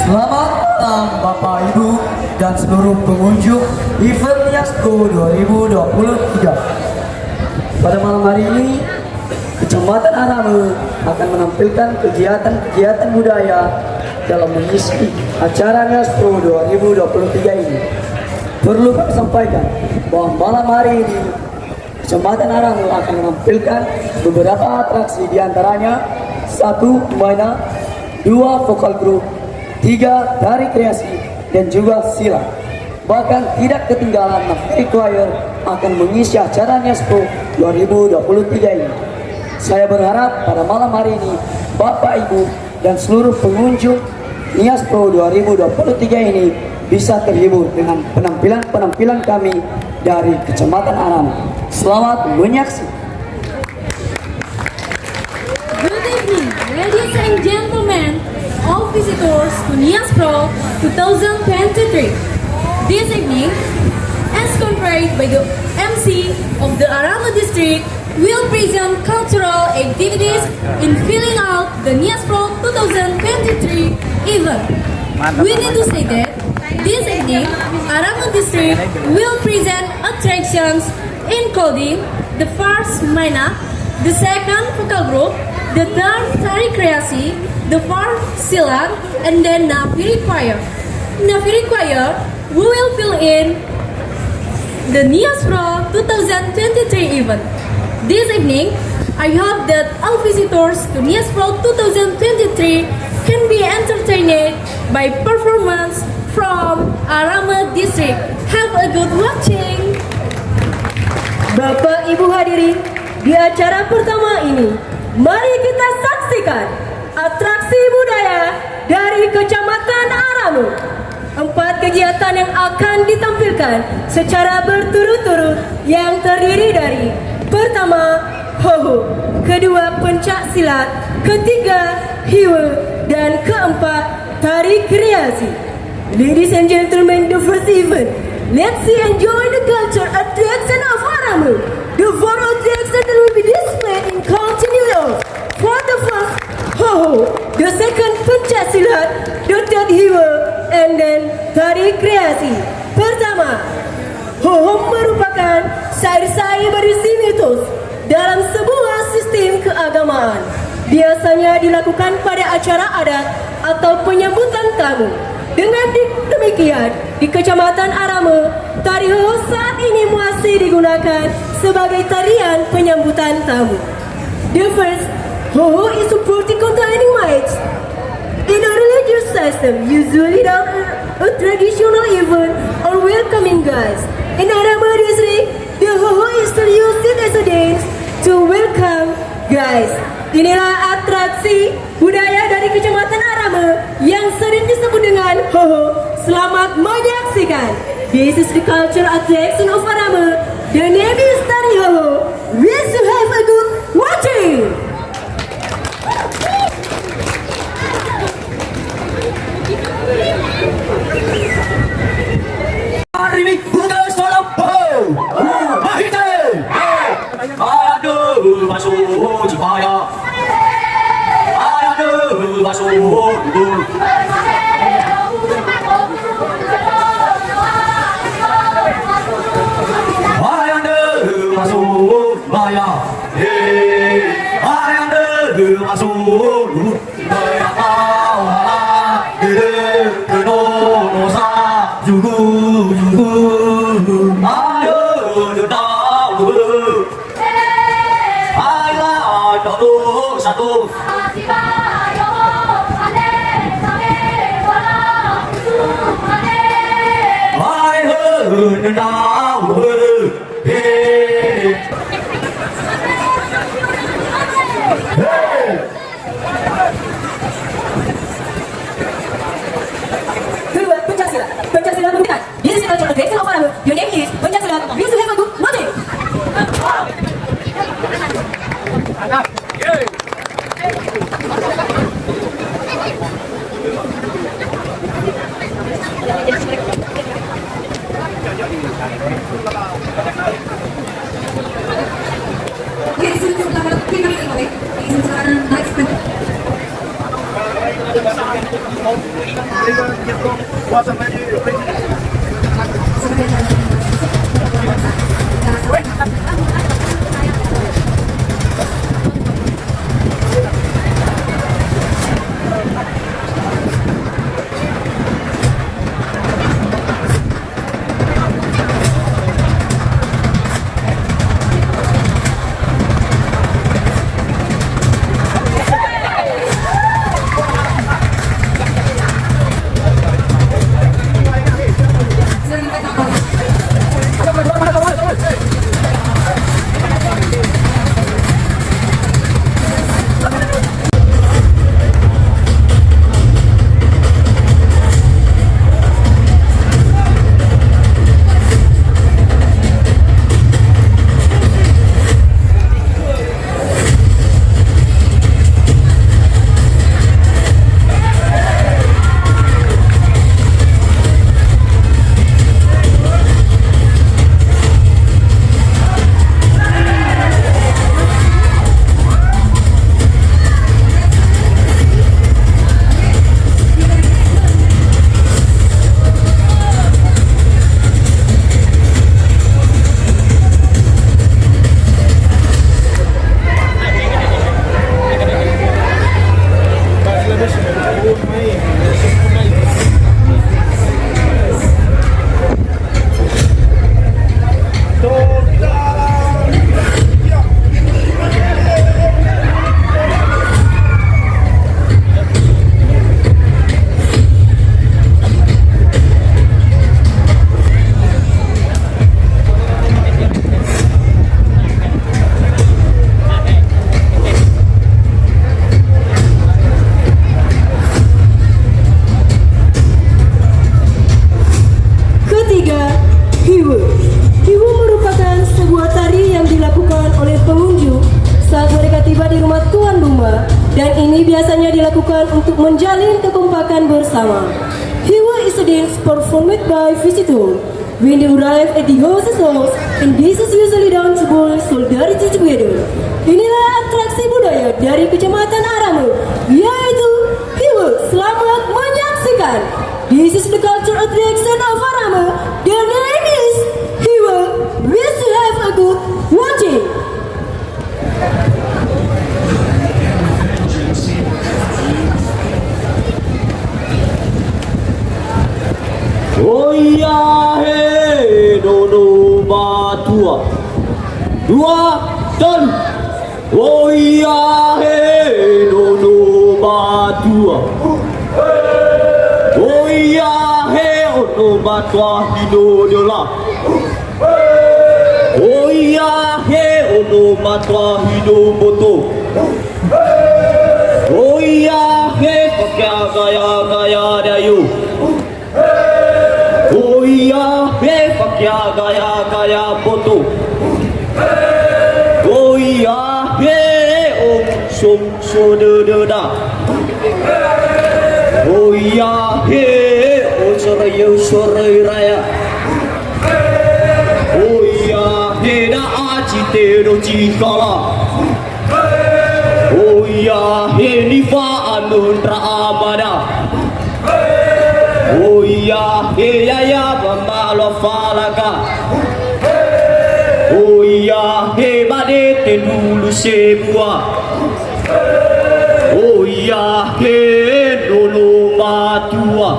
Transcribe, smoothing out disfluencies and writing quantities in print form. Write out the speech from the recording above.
Selamat malam Bapak Ibu dan seluruh pengunjung event Niasco 2023. Pada malam hari ini, Kecamatan Arame akan menampilkan kegiatan-kegiatan budaya dalam mengisi acara Niasco 2023 ini. Perlu kami sampaikan bahwa malam hari ini Kecamatan Arame akan menampilkan beberapa atraksi, diantaranya 1. Mainan, 2. Vokal grup, 3. Tari kreasi, dan juga silat. Bahkan tidak ketinggalan Nafiri Choir akan mengisi acara Niasco 2023 ini. Saya berharap pada malam hari ini Bapak Ibu dan seluruh pengunjung Niasco 2023 ini bisa terhibur dengan penampilan kami dari Kecamatan Arame. Selamat menyaksikan. Good evening, ladies and gentlemen, all visitors to Niasco 2023. This evening, as conferred by the MC of the Arame district, will present cultural activities in filling out the Niasco 2023 event. We need to say that this evening, Arame district will present attractions including the first Maina, the second vocal group, the third Tari Kreasi, the fourth Silat, and then Nafiri Choir. Nafiri Choir, who will fill in the Niasco 2023 event. This evening, I hope that all visitors to Niasco 2023 can be entertained by performance from Arame district. Have a good watching. Bapak Ibu hadirin, di acara pertama ini, mari kita saksikan atraksi budaya dari Kecamatan Arame. 4 kegiatan yang akan ditampilkan secara berturut-turut yang terdiri dari: pertama, hoho, kedua, pencak silat, ketiga, hiwe, dan keempat, tari kreasi. Ladies and gentlemen, the first event, let's see enjoy the culture attraction of Arame. The four attraction that will be displayed in continued order. For the first, hoho, the second, pencak silat, the third, hiwe, and then tari kreasi. Pertama, hoho merupakan syair-syair berisi mitos dalam sebuah sistem keagamaan. Biasanya dilakukan pada acara adat atau penyambutan tamu. Dengan demikian, di Kecamatan Arame, tari hoho saat ini masih digunakan sebagai tarian penyambutan tamu. The first, hoho is supporting containing myths. In a religious system, usually done a traditional event or welcoming guests. In Arame district, the hoho is still used as a dance to welcome guys. Inilah atraksi budaya dari Kecamatan Arame yang sering disebut dengan hoho. Selamat menyaksikan. This is the cultural attraction of Arame. The name is Tari Hoho. Wish you have a good watching. Rimik buka salam ho, mahite, aduh masuk Jepaya, aduh masuk aduh masuk Maya, aduh masuk Maya, satu. Kedua, pencak silat. Pencak silat bukan. This is the cultural attraction of Arame. Your name is pencak silat. Wish you have a good watching. Hãy subscribe cho kênh Ghiền Mì Gõ để không bỏ lỡ những video hấp dẫn. biasanya dilakukan untuk menjalin kekompakan bersama. Hiwa is a dance performed by visitor when they arrive at the host's house, and this is usually done to build solidarity together. Inilah atraksi budaya dari Kecamatan Arame, yaitu Hiwa. Selamat menyaksikan. This is the cultural attraction of Arame. The name is Hiwa. Wish to have a good watching. Oh iya he dono batua dua dan oh iya he dono batua oh iya he ono batua hino dola oh iya he ono batua hino boto oh iya he pakai gaya-gaya dayu. Oh iya, pakai gaya-gaya foto. Oh iya, om sodada. Oh iya, sorai raya. Oh iya, na acite no cikala. Oh iya, nifa anundra amada. Oh iya, ya bambalo falaka. Oh iya, badete dulu sebua. Oh iya, dulu batua.